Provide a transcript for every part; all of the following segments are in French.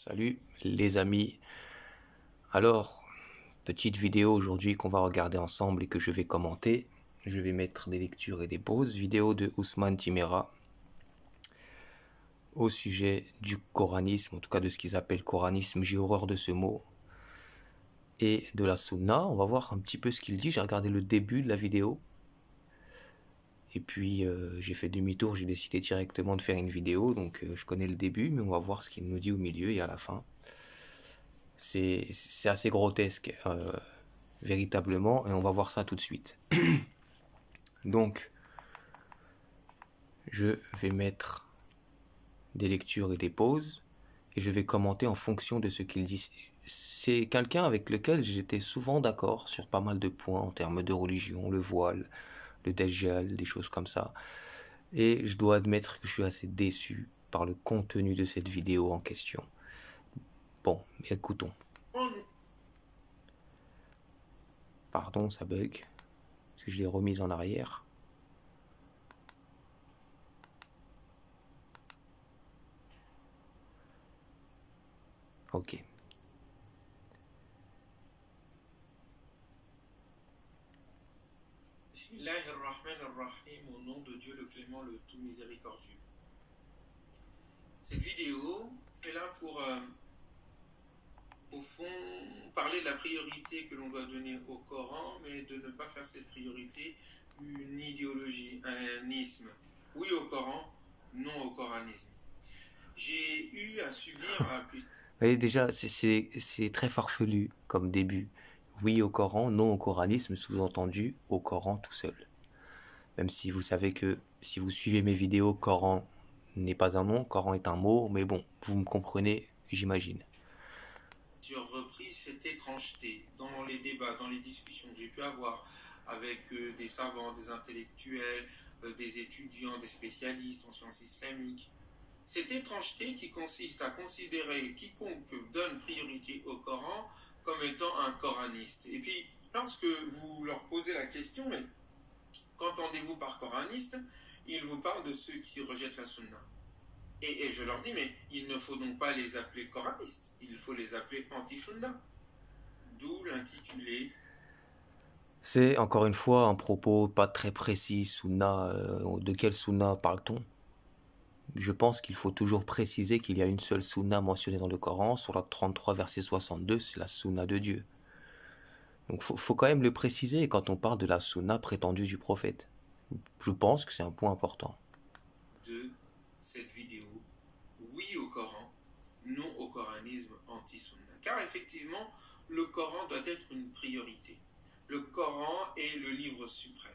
Salut les amis. Alors, petite vidéo aujourd'hui qu'on va regarder ensemble et que je vais commenter. Je vais mettre des lectures et des pauses. Vidéo de Ousmane Timéra au sujet du coranisme, en tout cas de ce qu'ils appellent coranisme, j'ai horreur de ce mot, et de la sunna. On va voir un petit peu ce qu'il dit. J'ai regardé le début de la vidéo. Et puis j'ai fait demi-tour, j'ai décidé directement de faire une vidéo. Donc je connais le début, mais on va voir ce qu'il nous dit au milieu et à la fin. C'est assez grotesque, véritablement, et on va voir ça tout de suite. Donc, je vais mettre des lectures et des pauses, et je vais commenter en fonction de ce qu'il dit. C'est quelqu'un avec lequel j'étais souvent d'accord sur pas mal de points en termes de religion, le voile, le dajjal, des choses comme ça. Et je dois admettre que je suis assez déçu par le contenu de cette vidéo en question. Bon, écoutons. Pardon, ça bug, parce que je l'ai remise en arrière. Ok. Bismillahirrahmanirrahim, au nom de Dieu le clément, le tout miséricordieux. Cette vidéo est là pour, au fond, parler de la priorité que l'on doit donner au Coran, mais de ne pas faire cette priorité une idéologie, un isme. Oui au Coran, non au coranisme. J'ai eu à subir à plus... Et déjà, c'est très farfelu comme début. Oui au Coran, non au coranisme, sous-entendu au Coran tout seul. Même si vous savez que si vous suivez mes vidéos, Coran n'est pas un nom, Coran est un mot, mais bon, vous me comprenez, j'imagine. Sur reprise cette étrangeté dans les débats, dans les discussions que j'ai pu avoir avec des savants, des intellectuels, des étudiants, des spécialistes en sciences islamiques. Cette étrangeté qui consiste à considérer quiconque donne priorité au Coran comme étant un coraniste. Et puis, lorsque vous leur posez la question, mais qu'entendez-vous par coraniste, ils vous parlent de ceux qui rejettent la sunna. Et je leur dis, mais il ne faut donc pas les appeler coranistes, il faut les appeler anti-sunna. D'où l'intitulé. C'est encore une fois un propos pas très précis, sunna, de quelle sunna parle-t-on? Je pense qu'il faut toujours préciser qu'il y a une seule sunna mentionnée dans le Coran, sur la 33 verset 62, c'est la sunna de Dieu. Donc faut quand même le préciser quand on parle de la sunna prétendue du prophète. Je pense que c'est un point important. De cette vidéo, oui au Coran, non au coranisme anti-sunna. Car effectivement, le Coran doit être une priorité. Le Coran est le livre suprême.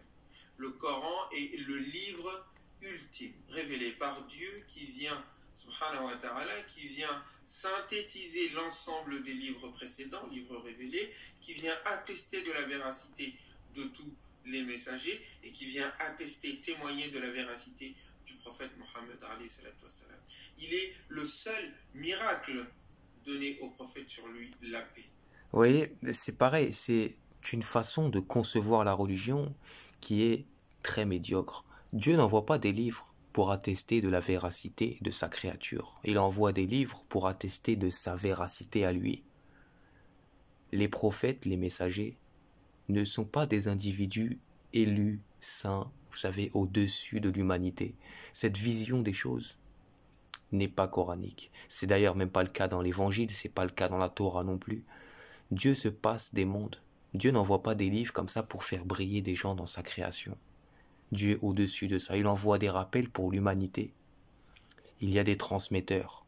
Le Coran est le livre ultime, révélé par Dieu qui vient, subhanahu wa ta'ala, qui vient synthétiser l'ensemble des livres précédents, livres révélés, qui vient attester de la véracité de tous les messagers et qui vient attester, témoigner de la véracité du prophète Mohammed alayhi salatu wassalam. Il est le seul miracle donné au prophète sur lui, la paix. Vous voyez, c'est pareil, c'est une façon de concevoir la religion qui est très médiocre. Dieu n'envoie pas des livres pour attester de la véracité de sa créature. Il envoie des livres pour attester de sa véracité à lui. Les prophètes, les messagers, ne sont pas des individus élus, saints, vous savez, au-dessus de l'humanité. Cette vision des choses n'est pas coranique. C'est d'ailleurs même pas le cas dans l'Évangile, c'est pas le cas dans la Torah non plus. Dieu se passe des mondes. Dieu n'envoie pas des livres comme ça pour faire briller des gens dans sa création. Dieu est au-dessus de ça. Il envoie des rappels pour l'humanité. Il y a des transmetteurs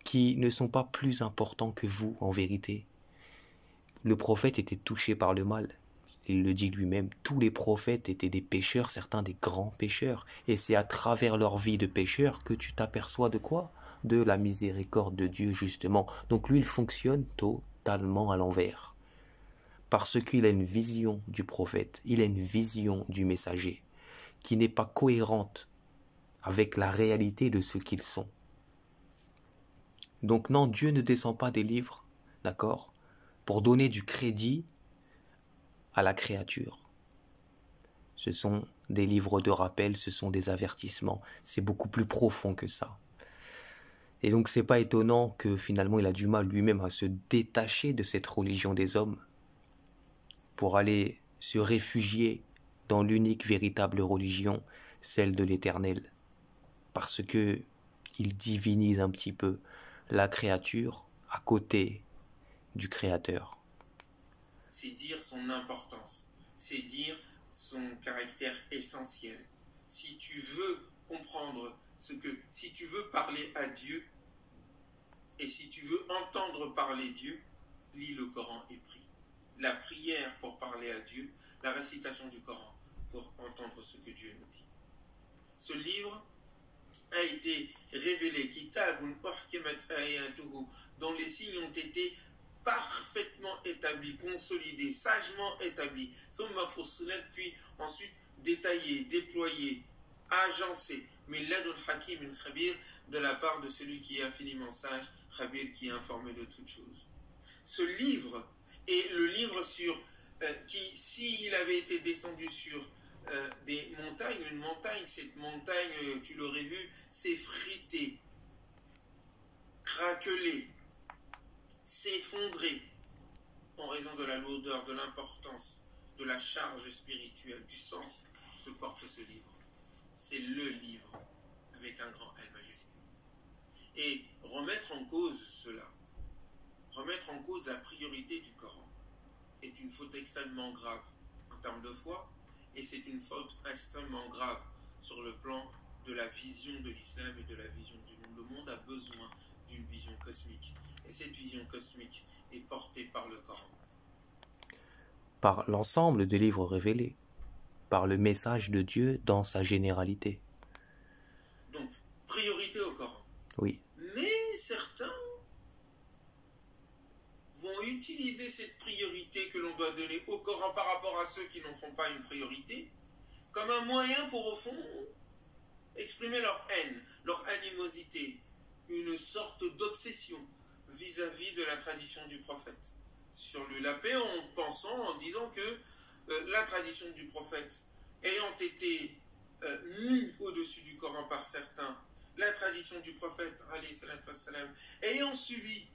qui ne sont pas plus importants que vous en vérité. Le prophète était touché par le mal. Il le dit lui-même, tous les prophètes étaient des pécheurs, certains des grands pécheurs. Et c'est à travers leur vie de pécheurs que tu t'aperçois de quoi? De la miséricorde de Dieu, justement. Donc lui, il fonctionne totalement à l'envers. Parce qu'il a une vision du prophète, il a une vision du messager, qui n'est pas cohérente avec la réalité de ce qu'ils sont. Donc non, Dieu ne descend pas des livres, d'accord, pour donner du crédit à la créature. Ce sont des livres de rappel, ce sont des avertissements. C'est beaucoup plus profond que ça. Et donc c'est pas étonnant que finalement il a du mal lui-même à se détacher de cette religion des hommes pour aller se réfugier dans l'unique véritable religion, celle de l'Éternel. Parce que il divinise un petit peu la créature à côté du Créateur. C'est dire son importance, c'est dire son caractère essentiel. Si tu veux comprendre si tu veux parler à Dieu et si tu veux entendre parler Dieu, lis le Coran et prie. La prière pour parler à Dieu, la récitation du Coran pour entendre ce que Dieu nous dit. Ce livre a été révélé, Kitabun uhkimat ayatuhu, dont les signes ont été parfaitement établis, consolidés, sagement établis, puis ensuite détaillés, déployés, agencés, milladun hakim khabir, de la part de celui qui est infiniment sage, khabir, qui est informé de toutes choses. Ce livre est le livre qui, s'il avait été descendu sur des montagnes, une montagne, cette montagne, tu l'aurais vu, s'effriter, craqueler, s'effondrer en raison de la lourdeur, de l'importance, de la charge spirituelle, du sens que porte ce livre. C'est le livre avec un grand L majuscule. Et remettre en cause cela, remettre en cause la priorité du Coran est une faute extrêmement grave en termes de foi, et c'est une faute extrêmement grave sur le plan de la vision de l'islam et de la vision du monde. Le monde a besoin d'une vision cosmique, et cette vision cosmique est portée par le Coran. Par l'ensemble des livres révélés, par le message de Dieu dans sa généralité. Donc, priorité au Coran. Oui. Mais certains vont utiliser cette priorité que l'on doit donner au Coran par rapport à ceux qui n'en font pas une priorité, comme un moyen pour, au fond, exprimer leur haine, leur animosité, une sorte d'obsession vis-à-vis de la tradition du prophète. Sur lui la paix en disant que la tradition du prophète ayant été mise au-dessus du Coran par certains, la tradition du prophète ayant subi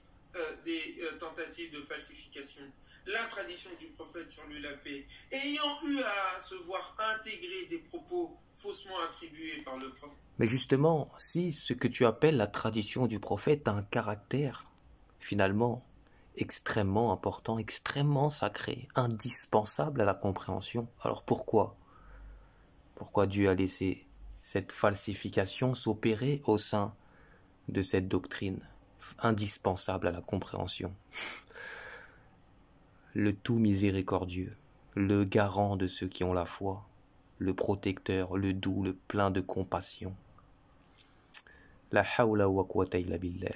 des tentatives de falsification, la tradition du prophète sur lui la paix, ayant eu à se voir intégrer des propos faussement attribués par le prophète. Mais justement, si ce que tu appelles la tradition du prophète a un caractère, finalement, extrêmement important, extrêmement sacré, indispensable à la compréhension, alors pourquoi Dieu a laissé cette falsification s'opérer au sein de cette doctrine indispensable à la compréhension? Le tout miséricordieux, le garant de ceux qui ont la foi, le protecteur, le doux, le plein de compassion. La hawla wa quwwata illa billah.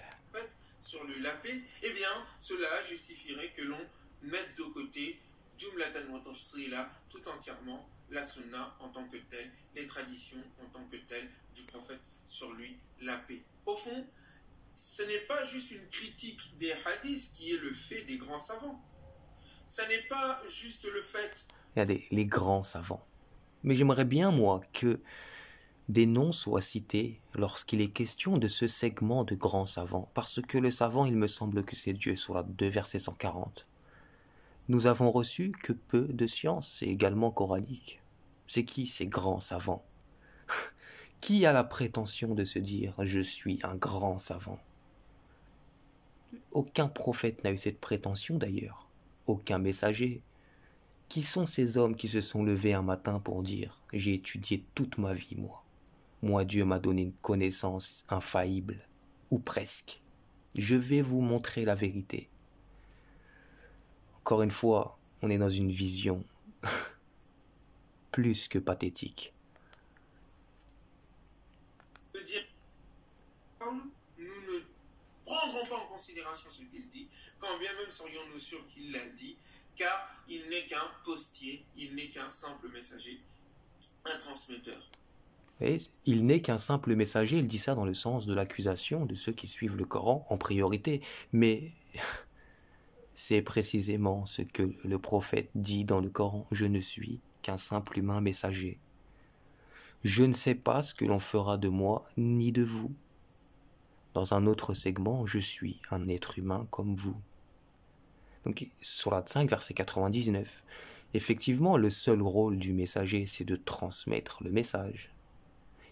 Sur lui la paix, eh bien, cela justifierait que l'on mette de côté jumlatan wa tafsila, tout entièrement la sunna en tant que telle, les traditions en tant que telles du prophète sur lui la paix. Au fond, ce n'est pas juste une critique des hadiths qui est le fait des grands savants. Ce n'est pas juste le fait... Regardez, les grands savants. Mais j'aimerais bien, moi, que des noms soient cités lorsqu'il est question de ce segment de grands savants, parce que le savant, il me semble que c'est Dieu, sur la 2 verset 140. Nous avons reçu que peu de science, et également coranique. C'est qui ces grands savants? Qui a la prétention de se dire « je suis un grand savant » ? Aucun prophète n'a eu cette prétention d'ailleurs, aucun messager. Qui sont ces hommes qui se sont levés un matin pour dire « j'ai étudié toute ma vie, moi ». Moi, Dieu m'a donné une connaissance infaillible, ou presque. Je vais vous montrer la vérité. Encore une fois, on est dans une vision plus que pathétique. Nous ne prendrons pas en considération ce qu'il dit, quand bien même serions-nous sûrs qu'il l'a dit, car il n'est qu'un postier, il n'est qu'un simple messager, un transmetteur. Et il n'est qu'un simple messager, il dit ça dans le sens de l'accusation de ceux qui suivent le Coran en priorité. Mais c'est précisément ce que le prophète dit dans le Coran. Je ne suis qu'un simple humain messager. Je ne sais pas ce que l'on fera de moi ni de vous. Dans un autre segment, je suis un être humain comme vous. Donc, Sourate 5, verset 99. Effectivement, le seul rôle du messager, c'est de transmettre le message.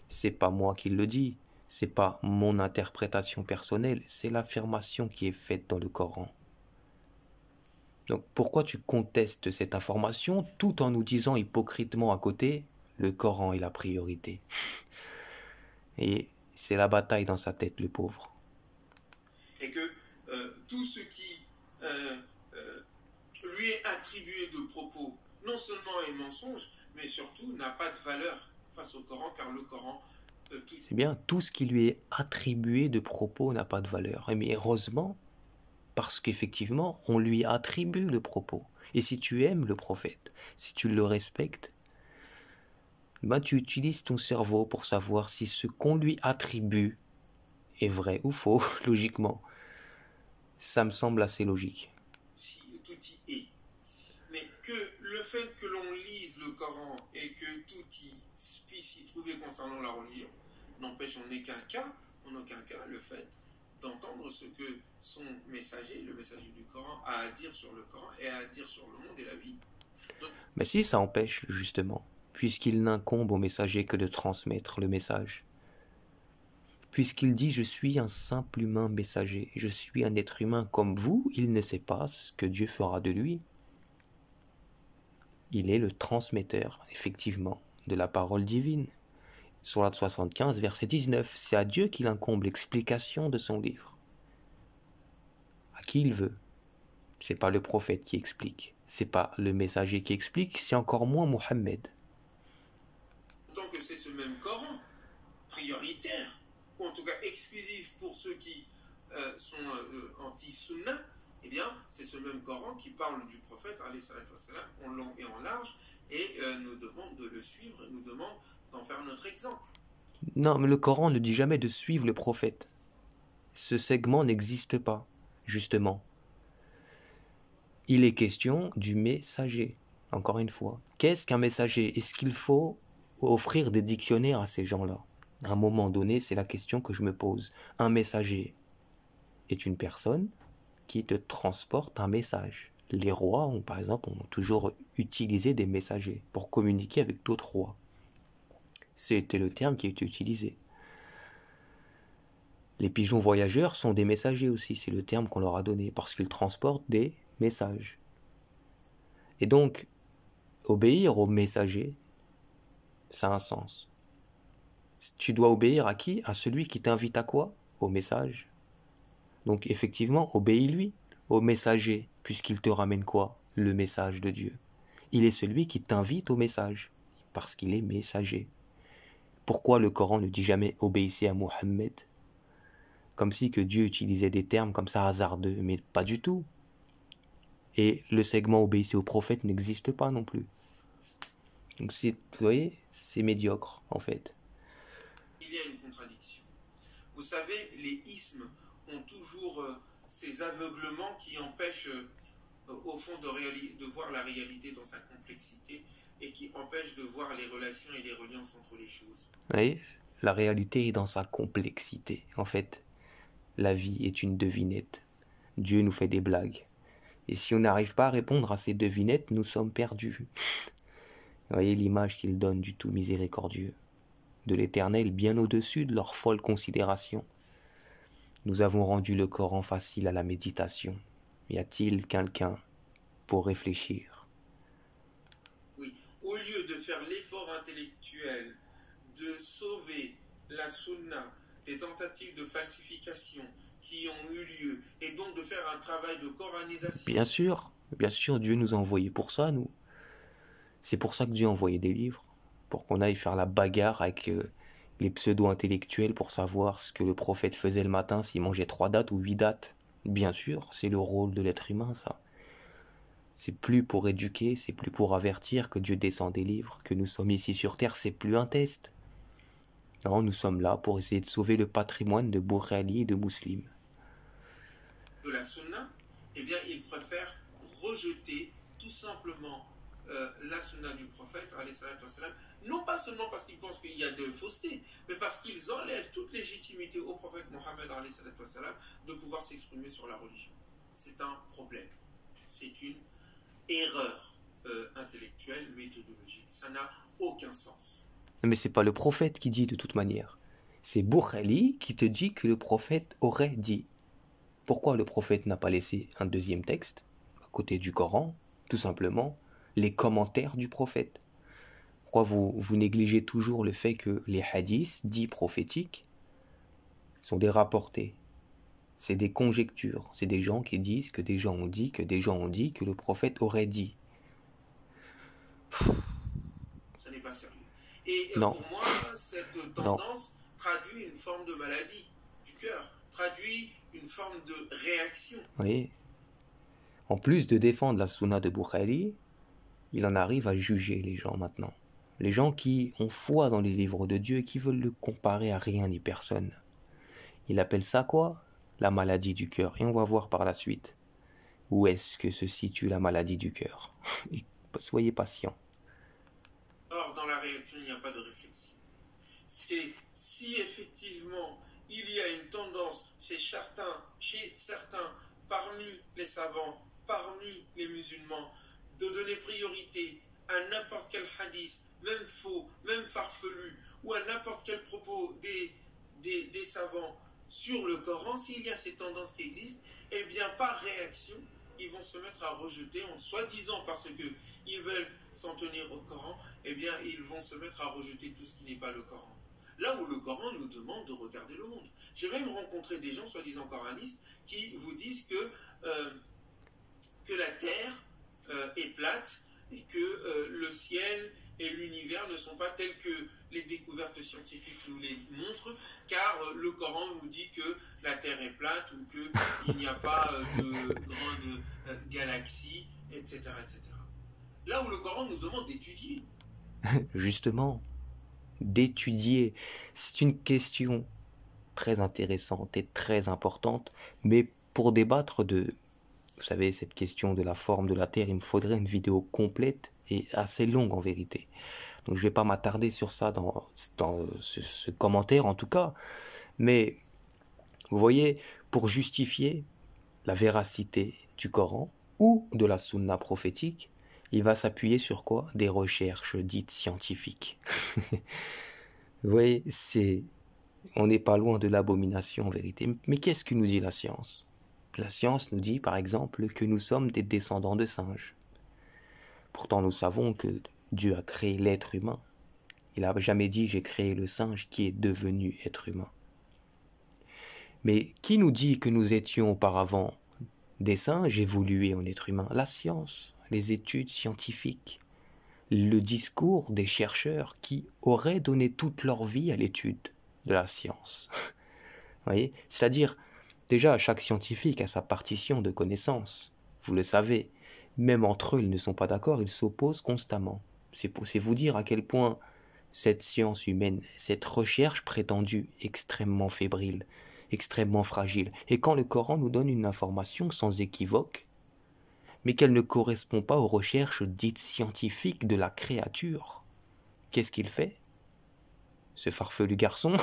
C'est pas moi qui le dis, c'est pas mon interprétation personnelle, c'est l'affirmation qui est faite dans le Coran. Donc pourquoi tu contestes cette information tout en nous disant hypocritement à côté, le Coran est la priorité? Et c'est la bataille dans sa tête, le pauvre. Et que tout ce qui lui est attribué de propos, non seulement est mensonge, mais surtout n'a pas de valeur face au Coran, car le Coran... C'est bien, tout ce qui lui est attribué de propos n'a pas de valeur. Mais heureusement, parce qu'effectivement, on lui attribue le propos. Et si tu aimes le prophète, si tu le respectes, ben tu utilises ton cerveau pour savoir si ce qu'on lui attribue est vrai ou faux, logiquement. Ça me semble assez logique. Si tout y est. Mais que le fait que l'on lise le Coran et que tout y puisse y trouver concernant la religion n'empêche en aucun cas le fait d'entendre ce que son messager, le messager du Coran, a à dire sur le Coran et a à dire sur le monde et la vie. Donc, mais si, ça empêche, justement, puisqu'il n'incombe au messager que de transmettre le message. Puisqu'il dit « Je suis un simple humain messager, je suis un être humain comme vous », il ne sait pas ce que Dieu fera de lui. Il est le transmetteur, effectivement, de la parole divine. Sourate 75, verset 19, c'est à Dieu qu'il incombe l'explication de son livre. À qui il veut. C'est pas le prophète qui explique, c'est pas le messager qui explique, c'est encore moins Mohammed. tant que c'est ce même Coran, prioritaire, ou en tout cas exclusif pour ceux qui sont anti-sunna, eh bien, c'est ce même Coran qui parle du prophète, en long et en large, et nous demande de le suivre, nous demande d'en faire notre exemple. Non, mais le Coran ne dit jamais de suivre le prophète. Ce segment n'existe pas, justement. Il est question du messager, encore une fois. Qu'est-ce qu'un messager? Est-ce qu'il faut offrir des dictionnaires à ces gens-là? À un moment donné, c'est la question que je me pose. Un messager est une personne qui te transporte un message. Les rois, par exemple, ont toujours utilisé des messagers pour communiquer avec d'autres rois. C'était le terme qui était utilisé. Les pigeons voyageurs sont des messagers aussi, c'est le terme qu'on leur a donné, parce qu'ils transportent des messages. Et donc, obéir au messager, ça a un sens. Tu dois obéir à qui? À celui qui t'invite à quoi? Au message. Donc effectivement, obéis-lui, au messager, puisqu'il te ramène quoi? Le message de Dieu. Il est celui qui t'invite au message, parce qu'il est messager. Pourquoi le Coran ne dit jamais obéissez à Mohammed? Comme si que Dieu utilisait des termes comme ça hasardeux, mais pas du tout. Et le segment obéissez au prophète n'existe pas non plus. Donc vous voyez, c'est médiocre en fait. Il y a une contradiction. Vous savez, les ismes ont toujours ces aveuglements qui empêchent au fond de voir la réalité dans sa complexité et qui empêchent de voir les relations et les reliances entre les choses. Vous voyez, la réalité est dans sa complexité. En fait, la vie est une devinette. Dieu nous fait des blagues. Et si on n'arrive pas à répondre à ces devinettes, nous sommes perdus. Vous voyez l'image qu'il donne du tout miséricordieux, de l'Éternel bien au-dessus de leur folle considération. Nous avons rendu le Coran facile à la méditation. Y a-t-il quelqu'un pour réfléchir? Oui, au lieu de faire l'effort intellectuel de sauver la sunna des tentatives de falsification qui ont eu lieu, et donc de faire un travail de coranisation. Bien sûr, Dieu nous a envoyés pour ça, nous. C'est pour ça que Dieu a envoyé des livres, pour qu'on aille faire la bagarre avec les pseudo-intellectuels pour savoir ce que le prophète faisait le matin, s'il mangeait 3 dates ou 8 dates. Bien sûr, c'est le rôle de l'être humain, ça. C'est plus pour éduquer, c'est plus pour avertir que Dieu descend des livres, que nous sommes ici sur terre, c'est plus un test. Non, nous sommes là pour essayer de sauver le patrimoine de Boukhari et de Muslim. De la sunna, eh bien, ils préfèrent rejeter tout simplement la sunna du prophète, Non pas seulement parce qu'ils pensent qu'il y a de fausseté, mais parce qu'ils enlèvent toute légitimité au prophète Mohammed de pouvoir s'exprimer sur la religion. C'est un problème. C'est une erreur intellectuelle, méthodologique. Ça n'a aucun sens. Mais c'est pas le prophète qui dit de toute manière. C'est Bukhari qui te dit que le prophète aurait dit. Pourquoi le prophète n'a pas laissé un deuxième texte à côté du Coran? Tout simplement, les commentaires du prophète. Pourquoi vous négligez toujours le fait que les hadiths dits prophétiques sont des rapportés? C'est des conjectures. C'est des gens qui disent que des gens ont dit, que des gens ont dit, que le prophète aurait dit. Ça n'est pas sérieux. Et Non. pour moi, cette tendance traduit une forme de maladie du cœur, traduit une forme de réaction. Oui. En plus de défendre la sunna de Bukhari, il en arrive à juger les gens maintenant. Les gens qui ont foi dans les livres de Dieu et qui veulent le comparer à rien ni personne. Il appelle ça quoi? La maladie du cœur. Et on va voir par la suite où est-ce que se situe la maladie du cœur. Soyez patient. Or, dans la réaction, il n'y a pas de réflexion. C'est si effectivement il y a une tendance chez certains, parmi les savants, parmi les musulmans, de donner priorité à n'importe quel hadith, même faux, même farfelu, ou à n'importe quel propos des savants sur le Coran, s'il y a ces tendances qui existent, eh bien par réaction, ils vont se mettre à rejeter, en soi-disant parce qu'ils veulent s'en tenir au Coran, eh bien ils vont se mettre à rejeter tout ce qui n'est pas le Coran. Là où le Coran nous demande de regarder le monde. J'ai même rencontré des gens soi-disant coranistes qui vous disent que la Terre est plate et que le ciel et l'univers ne sont pas tels que les découvertes scientifiques nous les montrent, car le Coran nous dit que la Terre est plate ou qu'il n'y a pas de grandes galaxies, etc., etc. Là où le Coran nous demande d'étudier. Justement, d'étudier. C'est une question très intéressante et très importante, mais pour débattre de, vous savez, cette question de la forme de la Terre, il me faudrait une vidéo complète et assez longue en vérité. Donc je ne vais pas m'attarder sur ça dans ce commentaire en tout cas, mais vous voyez, pour justifier la véracité du Coran ou de la sunna prophétique, il va s'appuyer sur quoi? Des recherches dites scientifiques. Vous voyez, on n'est pas loin de l'abomination en vérité. Mais qu'est-ce que nous dit la science? La science nous dit par exemple que nous sommes des descendants de singes. Pourtant nous savons que Dieu a créé l'être humain. Il n'a jamais dit j'ai créé le singe qui est devenu être humain. Mais qui nous dit que nous étions auparavant des singes évolués en êtres humains? La science, les études scientifiques, le discours des chercheurs qui auraient donné toute leur vie à l'étude de la science. Vous voyez? C'est-à-dire, déjà, chaque scientifique a sa partition de connaissances. Vous le savez. Même entre eux, ils ne sont pas d'accord, ils s'opposent constamment. C'est vous dire à quel point cette science humaine, cette recherche prétendue extrêmement fébrile, extrêmement fragile. Et quand le Coran nous donne une information sans équivoque, mais qu'elle ne correspond pas aux recherches dites scientifiques de la créature, qu'est-ce qu'il fait? Ce farfelu garçon,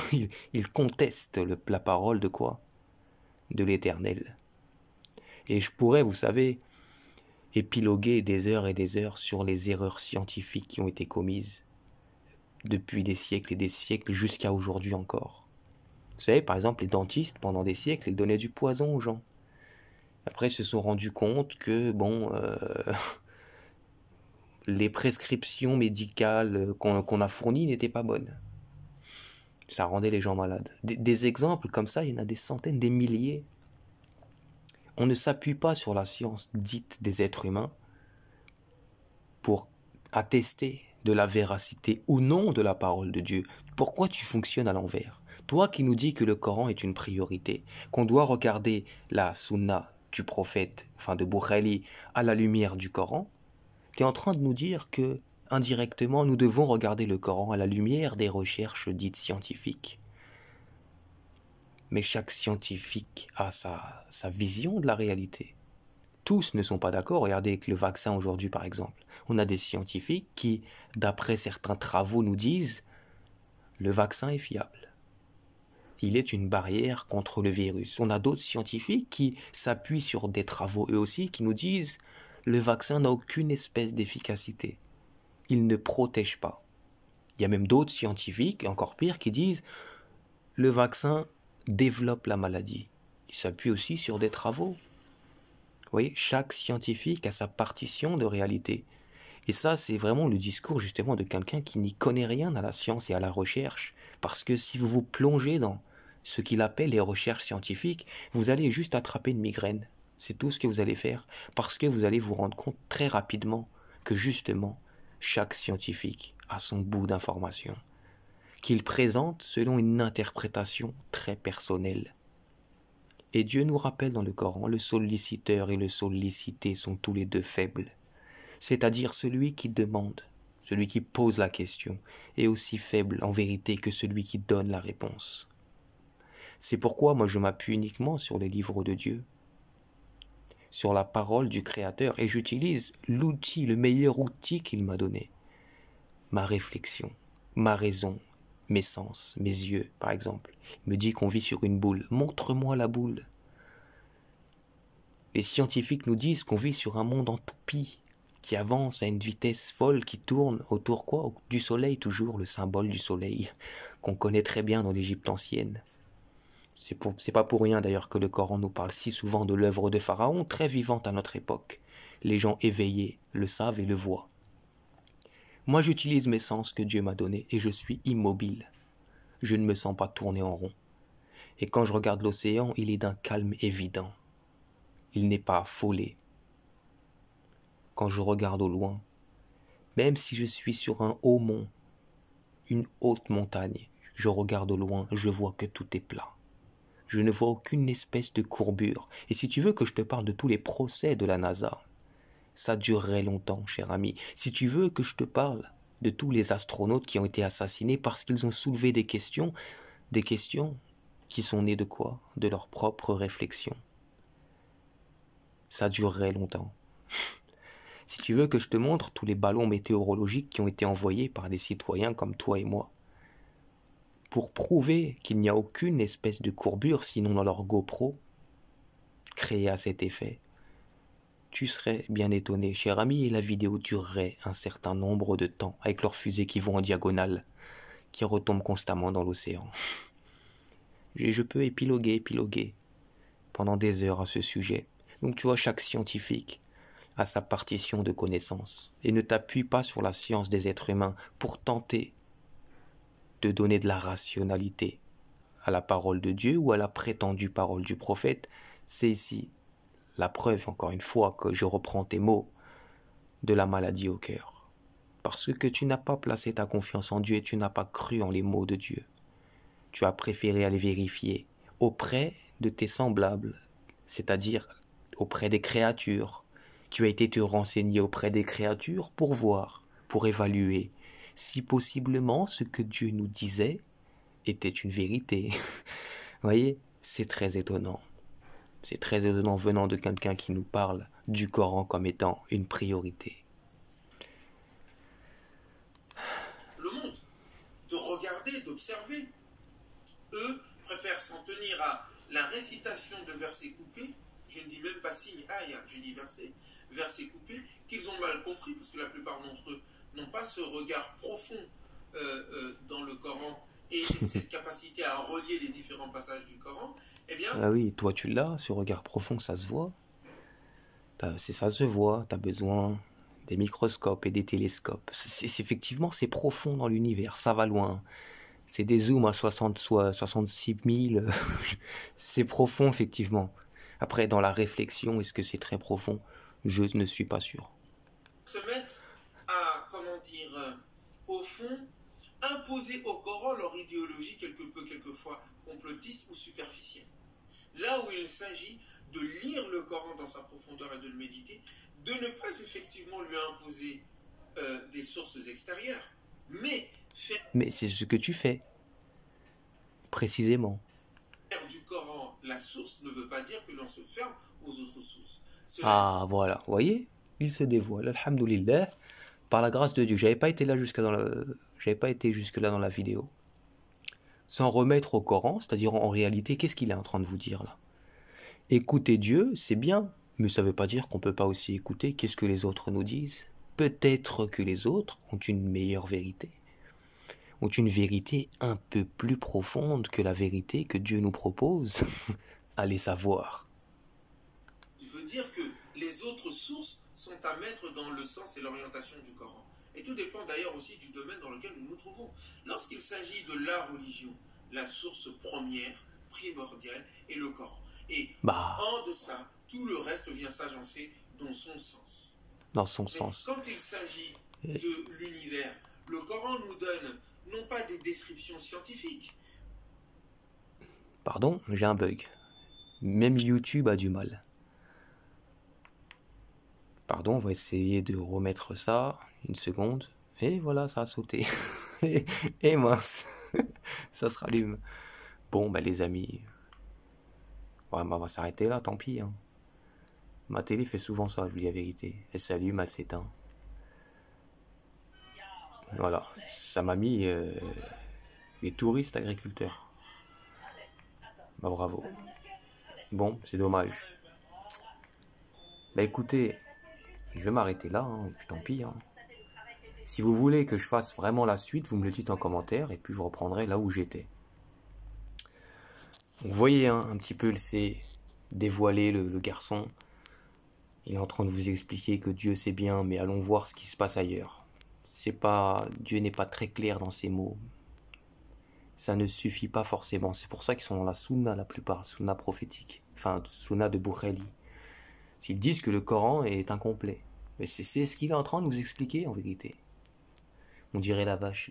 il conteste la parole de quoi? De l'Éternel. Et je pourrais, vous savez, épiloguer des heures et des heures sur les erreurs scientifiques qui ont été commises depuis des siècles et des siècles jusqu'à aujourd'hui encore. Vous savez, par exemple, les dentistes, pendant des siècles, ils donnaient du poison aux gens. Après, ils se sont rendus compte que, les prescriptions médicales qu'on a fournies n'étaient pas bonnes. Ça rendait les gens malades. Des exemples comme ça, il y en a des centaines, des milliers. On ne s'appuie pas sur la science dite des êtres humains pour attester de la véracité ou non de la parole de Dieu. Pourquoi tu fonctionnes à l'envers? Toi qui nous dis que le Coran est une priorité, qu'on doit regarder la sunna du prophète, enfin de Bukhari, à la lumière du Coran, tu es en train de nous dire que, indirectement, nous devons regarder le Coran à la lumière des recherches dites scientifiques. Mais chaque scientifique a sa vision de la réalité. Tous ne sont pas d'accord. Regardez avec le vaccin aujourd'hui, par exemple. On a des scientifiques qui, d'après certains travaux, nous disent le vaccin est fiable. Il est une barrière contre le virus. On a d'autres scientifiques qui s'appuient sur des travaux eux aussi, qui nous disent le vaccin n'a aucune espèce d'efficacité. Il ne protège pas. Il y a même d'autres scientifiques, encore pire, qui disent le vaccin développe la maladie. Ils s'appuient aussi sur des travaux. Vous voyez, chaque scientifique a sa partition de réalité. Et ça, c'est vraiment le discours justement de quelqu'un qui n'y connaît rien à la science et à la recherche. Parce que si vous vous plongez dans ce qu'il appelle les recherches scientifiques, vous allez juste attraper une migraine. C'est tout ce que vous allez faire. Parce que vous allez vous rendre compte très rapidement que justement, chaque scientifique a son bout d'information, qu'il présente selon une interprétation très personnelle. Et Dieu nous rappelle dans le Coran, le solliciteur et le sollicité sont tous les deux faibles. C'est-à-dire celui qui demande, celui qui pose la question, est aussi faible en vérité que celui qui donne la réponse. C'est pourquoi moi je m'appuie uniquement sur les livres de Dieu, sur la parole du Créateur, et j'utilise l'outil, le meilleur outil qu'il m'a donné, ma réflexion, ma raison, mes sens, mes yeux, par exemple. Il me dit qu'on vit sur une boule. Montre-moi la boule. Les scientifiques nous disent qu'on vit sur un monde en toupie, qui avance à une vitesse folle, qui tourne autour quoi? Du soleil, toujours, le symbole du soleil, qu'on connaît très bien dans l'Égypte ancienne. C'est pas pour rien d'ailleurs que le Coran nous parle si souvent de l'œuvre de Pharaon, très vivante à notre époque. Les gens éveillés le savent et le voient. Moi, j'utilise mes sens que Dieu m'a donnés et je suis immobile. Je ne me sens pas tourner en rond. Et quand je regarde l'océan, il est d'un calme évident. Il n'est pas affolé. Quand je regarde au loin, même si je suis sur un haut mont, une haute montagne, je regarde au loin, je vois que tout est plat. Je ne vois aucune espèce de courbure. Et si tu veux que je te parle de tous les procès de la NASA, ça durerait longtemps, cher ami. Si tu veux que je te parle de tous les astronautes qui ont été assassinés parce qu'ils ont soulevé des questions qui sont nées de quoi? De leur propre réflexion. Ça durerait longtemps. Si tu veux que je te montre tous les ballons météorologiques qui ont été envoyés par des citoyens comme toi et moi, pour prouver qu'il n'y a aucune espèce de courbure, sinon dans leur GoPro, créée à cet effet, tu serais bien étonné, cher ami, et la vidéo durerait un certain nombre de temps, avec leurs fusées qui vont en diagonale, qui retombent constamment dans l'océan. Je peux épiloguer pendant des heures à ce sujet. Donc tu vois, chaque scientifique a sa partition de connaissances, et ne t'appuie pas sur la science des êtres humains pour tenter de donner de la rationalité à la parole de Dieu ou à la prétendue parole du prophète. C'est ici la preuve, encore une fois, que je reprends tes mots, de la maladie au cœur. Parce que tu n'as pas placé ta confiance en Dieu et tu n'as pas cru en les mots de Dieu. Tu as préféré aller vérifier auprès de tes semblables, c'est-à-dire auprès des créatures. Tu as été te renseigner auprès des créatures pour voir, pour évaluer si possiblement ce que Dieu nous disait était une vérité. Vous voyez, c'est très étonnant. C'est très étonnant venant de quelqu'un qui nous parle du Coran comme étant une priorité. Le monde, de regarder, d'observer. Eux préfèrent s'en tenir à la récitation de versets coupés. Je ne dis même pas signe, aïe, je dis versets coupés, qu'ils ont mal compris, parce que la plupart d'entre eux n'ont pas ce regard profond dans le Coran et cette capacité à relier les différents passages du Coran. Eh bien, Ah oui, toi tu l'as, ce regard profond, ça se voit. Ça se voit, tu as besoin des microscopes et des télescopes. Effectivement, c'est profond dans l'univers, ça va loin. C'est des zooms à 66 000. C'est profond, effectivement. Après, dans la réflexion, est-ce que c'est très profond? Je ne suis pas sûr. Se mettent à, au fond, imposer au Coran leur idéologie quelquefois complotiste ou superficielle. Là où il s'agit de lire le Coran dans sa profondeur et de le méditer, de ne pas effectivement lui imposer des sources extérieures, mais faire... Mais c'est ce que tu fais, précisément. du Coran la source ne veut pas dire que l'on se ferme aux autres sources. Ah, voilà, vous voyez, il se dévoile, alhamdoulilah, par la grâce de Dieu. J'avais pas été jusque là dans la vidéo. S'en remettre au Coran, c'est-à-dire en réalité, qu'est-ce qu'il est en train de vous dire là? Écouter Dieu, c'est bien, mais ça ne veut pas dire qu'on ne peut pas aussi écouter qu'est-ce que les autres nous disent. Peut-être que les autres ont une meilleure vérité, ont une vérité un peu plus profonde que la vérité que Dieu nous propose. Allez savoir. Il veut dire que les autres sources sont à mettre dans le sens et l'orientation du Coran. Et tout dépend d'ailleurs aussi du domaine dans lequel nous nous trouvons. Lorsqu'il s'agit de la religion, la source première, primordiale, est le Coran. Et en deçà, tout le reste vient s'agencer dans son sens. Dans son sens. Quand il s'agit de l'univers, le Coran nous donne non pas des descriptions scientifiques. Pardon, j'ai un bug. Même YouTube a du mal. Pardon, on va essayer de remettre ça. Une seconde. Et voilà, ça a sauté. Et mince. Ça se rallume. Bon, bah les amis. Ouais, bah, on va s'arrêter là, tant pis. Hein. Ma télé fait souvent ça, je vous dis la vérité. Elle s'allume, elle s'éteint. Voilà. Ça m'a mis les touristes agriculteurs. Bah bravo. Bon, c'est dommage. Bah écoutez, je vais m'arrêter là, hein, et puis tant pis. Hein. Si vous voulez que je fasse vraiment la suite, vous me le dites en commentaire, et puis je reprendrai là où j'étais. Vous voyez, hein, un petit peu, c'est dévoilé le garçon. Il est en train de vous expliquer que Dieu c'est bien, mais allons voir ce qui se passe ailleurs. Dieu n'est pas très clair dans ses mots. Ça ne suffit pas forcément. C'est pour ça qu'ils sont dans la sunna la plupart, sunna prophétique. Enfin, sunna de Boukhari. Ils disent que le Coran est incomplet. Mais c'est ce qu'il est en train de nous expliquer en vérité. On dirait la vache.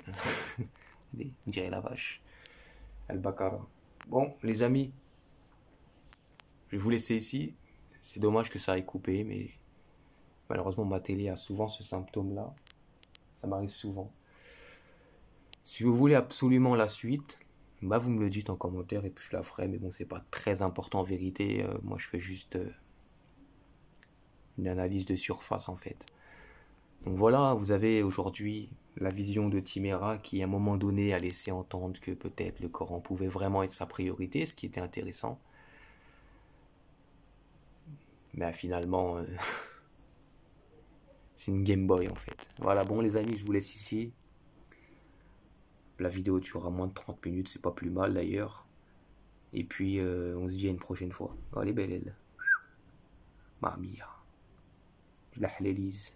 On dirait la vache. Al-Baqarah. Bon, les amis, je vais vous laisser ici. C'est dommage que ça ait coupé, mais malheureusement ma télé a souvent ce symptôme-là. Ça m'arrive souvent. Si vous voulez absolument la suite, bah vous me le dites en commentaire et puis je la ferai. Mais bon, c'est pas très important en vérité. Moi, je fais juste une analyse de surface en fait. Donc voilà, vous avez aujourd'hui la vision de Timéra qui à un moment donné a laissé entendre que peut-être le Coran pouvait vraiment être sa priorité, ce qui était intéressant. Mais finalement, c'est une Game Boy en fait. Voilà, bon les amis, je vous laisse ici. La vidéo durera moins de 30 minutes, c'est pas plus mal d'ailleurs. Et puis, on se dit à une prochaine fois. Allez, belle elle. Mamia. Je la halélise.